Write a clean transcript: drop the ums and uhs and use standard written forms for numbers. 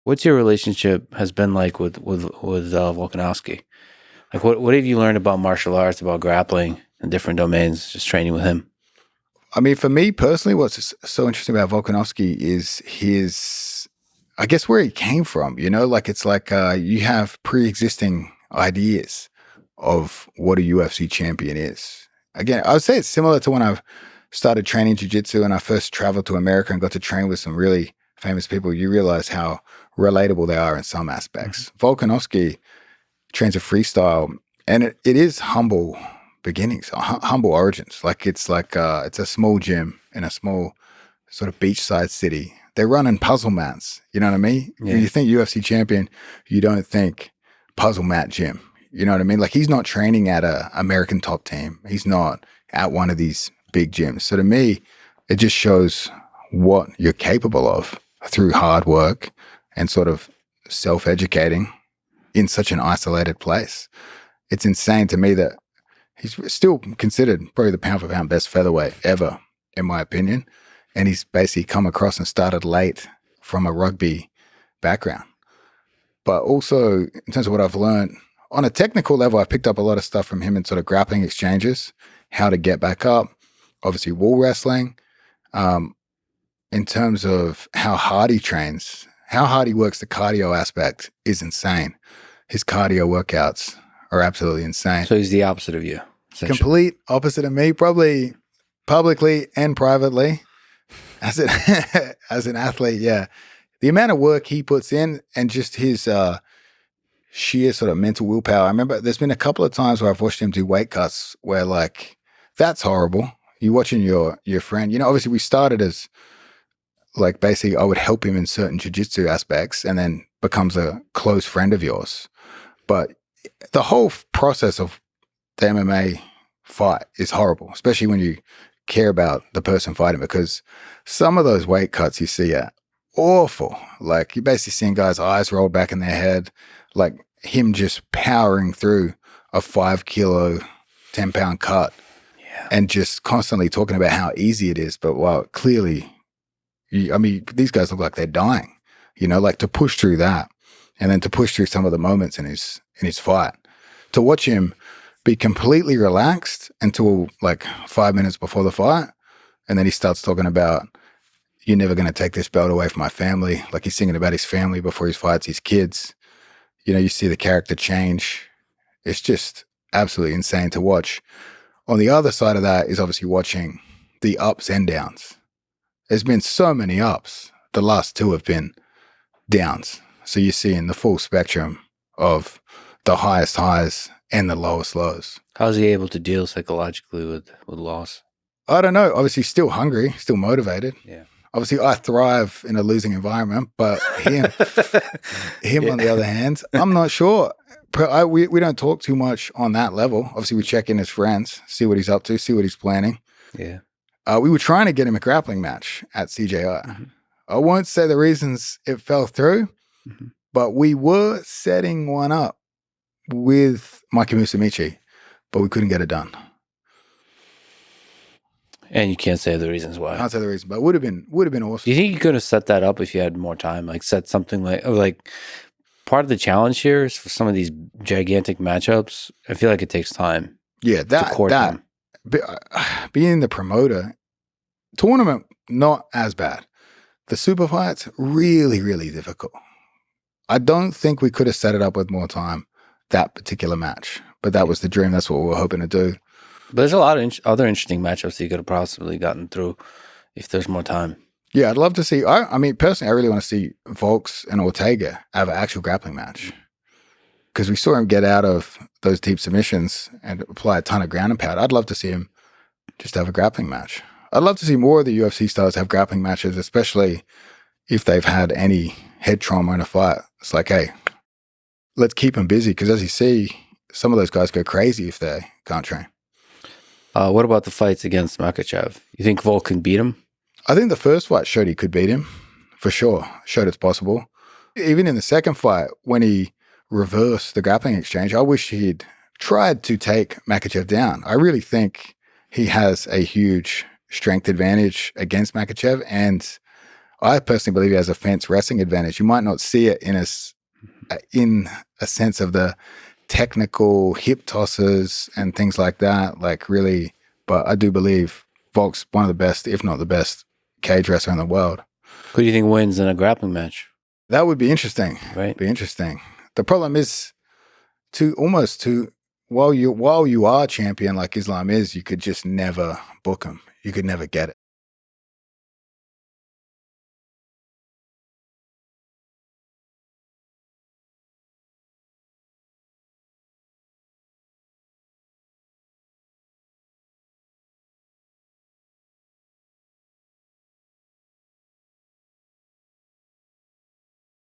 What's your relationship has been like with Volkanovski? Like, what have you learned about martial arts, about grappling in different domains, just training with him? I mean, for me personally, what's so interesting about Volkanovski is his, I guess, where he came from. You know, like it's like you have pre-existing ideas of what a UFC champion is. Again, I would say it's similar to when I started training jiu-jitsu and I first traveled to America and got to train with some really famous people. You realize how relatable they are in some aspects. Volkanovski trains a freestyle, and it is humble beginnings, humble origins. Like it's a small gym in a small sort of beachside city. They run in puzzle mats. You know what I mean? Yeah. When you think UFC champion, you don't think puzzle mat gym. You know what I mean? Like he's not training at a American top team. He's not at one of these big gyms. So to me, it just shows what you're capable of through hard work and sort of self-educating in such an isolated place. It's insane to me that he's still considered probably the pound for pound best featherweight ever, in my opinion. And he's basically come across and started late from a rugby background. But also, in terms of what I've learned, on a technical level, I picked up a lot of stuff from him in sort of grappling exchanges, how to get back up, obviously wall wrestling. In terms of how hard he trains, how hard he works the cardio aspect is insane. His cardio workouts are absolutely insane. So he's the opposite of you. Complete opposite of me, probably publicly and privately. As an athlete, yeah. The amount of work he puts in and just his sheer sort of mental willpower. I remember there's been a couple of times where I've watched him do weight cuts where like, that's horrible. You're watching your friend. You know, obviously we started as like basically I would help him in certain jiu-jitsu aspects and then becomes a close friend of yours. But the whole process of the MMA fight is horrible, especially when you care about the person fighting, because some of those weight cuts you see are awful. Like you're basically seeing guys' eyes roll back in their head, like him just powering through a 5 kilo, 10 pound cut and just constantly talking about how easy it is. But while clearly, these guys look like they're dying, you know, like to push through that and then to push through some of the moments in his fight, to watch him be completely relaxed until like 5 minutes before the fight. And then he starts talking about, you're never going to take this belt away from my family. Like he's singing about his family before he fights his kids. You know, you see the character change. It's just absolutely insane to watch. On the other side of that is obviously watching the ups and downs. There's been so many ups. The last two have been downs. So you're seeing the full spectrum of the highest highs and the lowest lows. How's he able to deal psychologically with loss? I don't know. Obviously still hungry, still motivated. Yeah. Obviously I thrive in a losing environment, but him on the other hand, I'm not sure. We don't talk too much on that level. Obviously we check in as friends, see what he's up to, see what he's planning. Yeah. We were trying to get him a grappling match at CJI. Mm-hmm. I won't say the reasons it fell through, but we were setting one up with Mikey Musamichi, but we couldn't get it done. And you can't say the reasons why. I can't say the reason, but it would have been awesome. Do you think you could have set that up if you had more time? Like set something like part of the challenge here is for some of these gigantic matchups. I feel like it takes time. Yeah, that being the promoter, tournament not as bad. The super fights really, really difficult. I don't think we could have set it up with more time, that particular match. But that was the dream. That's what we were hoping to do. But there's a lot of other interesting matchups that you could have possibly gotten through if there's more time. Yeah, I'd love to see. I mean, personally, I really want to see Volks and Ortega have an actual grappling match, because we saw him get out of those deep submissions and apply a ton of ground and pound. I'd love to see him just have a grappling match. I'd love to see more of the UFC stars have grappling matches, especially if they've had any head trauma in a fight. It's like, hey, let's keep them busy, because as you see, some of those guys go crazy if they can't train. What about the fights against Makhachev? You think Volk can beat him? I think the first fight showed he could beat him, for sure. Showed it's possible. Even in the second fight, when he reversed the grappling exchange, I wish he'd tried to take Makhachev down. I really think he has a huge strength advantage against Makhachev, and I personally believe he has a fence wrestling advantage. You might not see it in a sense of the technical hip tosses and things like that, like really, but I do believe Volk's one of the best, if not the best, cage wrestler in the world. Who do you think wins in a grappling match? That would be interesting. Right. Be interesting. The problem is while you are champion like Islam is, you could just never book him. You could never get it.